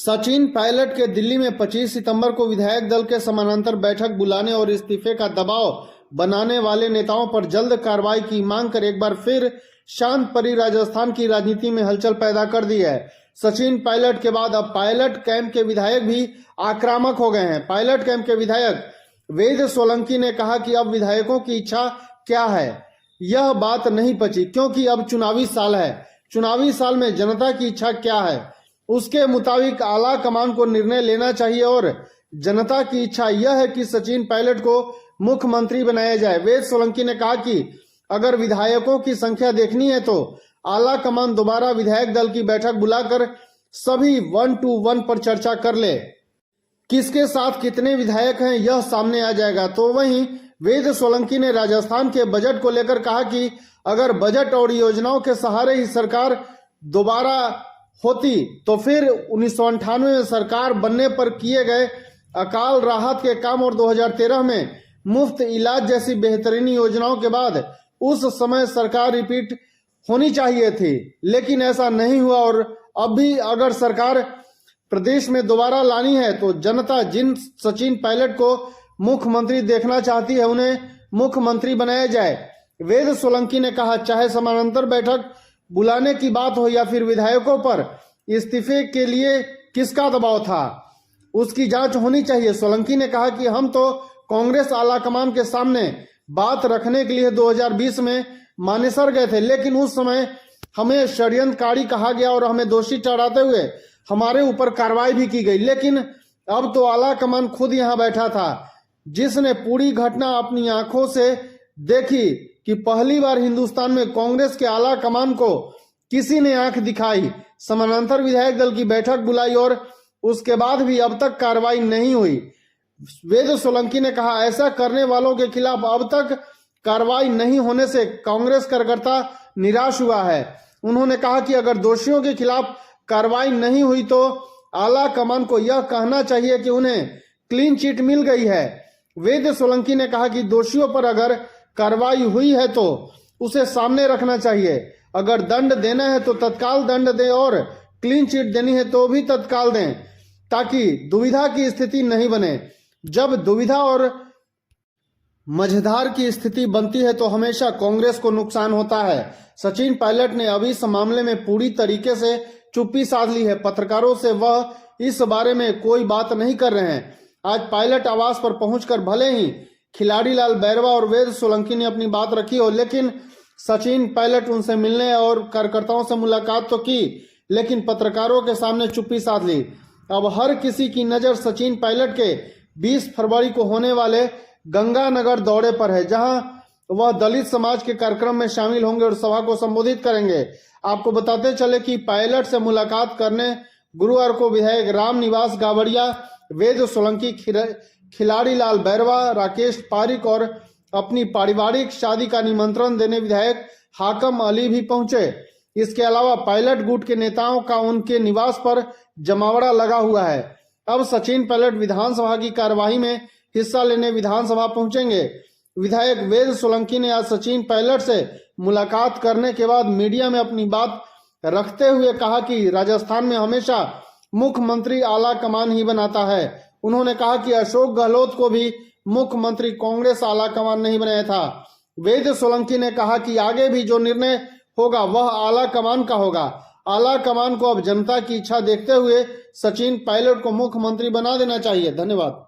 सचिन पायलट के दिल्ली में 25 सितंबर को विधायक दल के समानांतर बैठक बुलाने और इस्तीफे का दबाव बनाने वाले नेताओं पर जल्द कार्रवाई की मांग कर एक बार फिर शांत परी राजस्थान की राजनीति में हलचल पैदा कर दी है। सचिन पायलट के बाद अब पायलट कैंप के विधायक भी आक्रामक हो गए हैं। पायलट कैंप के विधायक वेद सोलंकी ने कहा कि अब विधायकों की इच्छा क्या है, यह बात नहीं पची, क्योंकि अब चुनावी साल है। चुनावी साल में जनता की इच्छा क्या है, उसके मुताबिक आला कमान को निर्णय लेना चाहिए और जनता की इच्छा यह है कि सचिन पायलट को मुख्यमंत्री बनाया जाए। वेद सोलंकी ने कहा कि अगर विधायकों की संख्या देखनी है तो आला कमान दोबारा विधायक दल की बैठक बुलाकर सभी 1-to-1 पर चर्चा कर ले। किसके साथ कितने विधायक हैं यह सामने आ जाएगा। तो वहीं वेद सोलंकी ने राजस्थान के बजट को लेकर कहा कि अगर बजट और योजनाओं के सहारे ही सरकार दोबारा होती तो फिर 1998 में सरकार बनने पर किए गए अकाल राहत के काम और 2013 में मुफ्त इलाज जैसी बेहतरीन योजनाओं के बाद उस समय सरकार रिपीट होनी चाहिए थी, लेकिन ऐसा नहीं हुआ। और अब भी अगर सरकार प्रदेश में दोबारा लानी है तो जनता जिन सचिन पायलट को मुख्यमंत्री देखना चाहती है उन्हें मुख्यमंत्री बनाया जाए। वेद सोलंकी ने कहा, चाहे समानांतर बैठक बुलाने की बात हो या फिर विधायकों पर इस्तीफे के लिए किसका दबाव था, उसकी जांच होनी चाहिए। सोलंकी ने कहा कि हम तो कांग्रेस आलाकमान के सामने बात रखने के लिए 2020 में मानेसर गए थे, लेकिन उस समय हमें षड्यंत्रकारी कहा गया और हमें दोषी ठहराते हुए हमारे ऊपर कार्रवाई भी की गई। लेकिन अब तो आलाकमान खुद यहाँ बैठा था, जिसने पूरी घटना अपनी आंखों से देखी कि पहली बार हिंदुस्तान में कांग्रेस के आला कमान को किसी ने आंख दिखाई, समानांतर विधायक दल की बैठक बुलाई और उसके बाद भी अब तक कार्रवाई नहीं हुई। वेद सोलंकी ने कहा, ऐसा करने वालों के खिलाफ अब तक कार्रवाई नहीं होने से कांग्रेस कार्यकर्ता निराश हुआ है। उन्होंने कहा कि अगर दोषियों के खिलाफ कार्रवाई नहीं हुई तो आला कमान को यह कहना चाहिए कि उन्हें क्लीन चिट मिल गई है। वेद सोलंकी ने कहा कि दोषियों पर अगर कार्रवाई हुई है तो उसे सामने रखना चाहिए। अगर दंड देना है तो तत्काल दंड दें और क्लीन चिट देनी है तो भी तत्काल दें, ताकि दुविधा की स्थिति नहीं बने। जब दुविधा और मझधार की स्थिति बनती है तो हमेशा कांग्रेस को नुकसान होता है। सचिन पायलट ने अभी इस मामले में पूरी तरीके से चुप्पी साध ली है। पत्रकारों से वह इस बारे में कोई बात नहीं कर रहे हैं। आज पायलट आवास पर पहुंचकर भले ही खिलाड़ी लाल बैरवा और वेद सोलंकी ने अपनी बात रखी हो, लेकिन सचिन पायलट उनसे मिलने और कार्यकर्ताओं से मुलाकात तो की, लेकिन पत्रकारों के सामने चुप्पी साध ली। अब हर किसी की नजर सचिन पायलट के 20 फरवरी को होने वाले गंगानगर दौरे पर है, जहां वह दलित समाज के कार्यक्रम में शामिल होंगे और सभा को संबोधित करेंगे। आपको बताते चले कि पायलट से मुलाकात करने गुरुवार को विधायक राम निवास गावड़िया, वेद सोलंकी, खिलाड़ी लाल बैरवा, राकेश पारिक और अपनी पारिवारिक शादी का निमंत्रण देने विधायक हाकम अली भी पहुंचे। इसके अलावा पायलट गुट के नेताओं का उनके निवास पर जमावड़ा लगा हुआ है। अब सचिन पायलट विधानसभा की कार्यवाही में हिस्सा लेने विधानसभा पहुंचेंगे। विधायक वेद सोलंकी ने आज सचिन पायलट से मुलाकात करने के बाद मीडिया में अपनी बात रखते हुए कहा कि राजस्थान में हमेशा मुख्यमंत्री आला कमान ही बनाता है। उन्होंने कहा कि अशोक गहलोत को भी मुख्यमंत्री कांग्रेस आला कमान नहीं बनाया था। वेद सोलंकी ने कहा कि आगे भी जो निर्णय होगा वह आला कमान का होगा। आला कमान को अब जनता की इच्छा देखते हुए सचिन पायलट को मुख्यमंत्री बना देना चाहिए। धन्यवाद।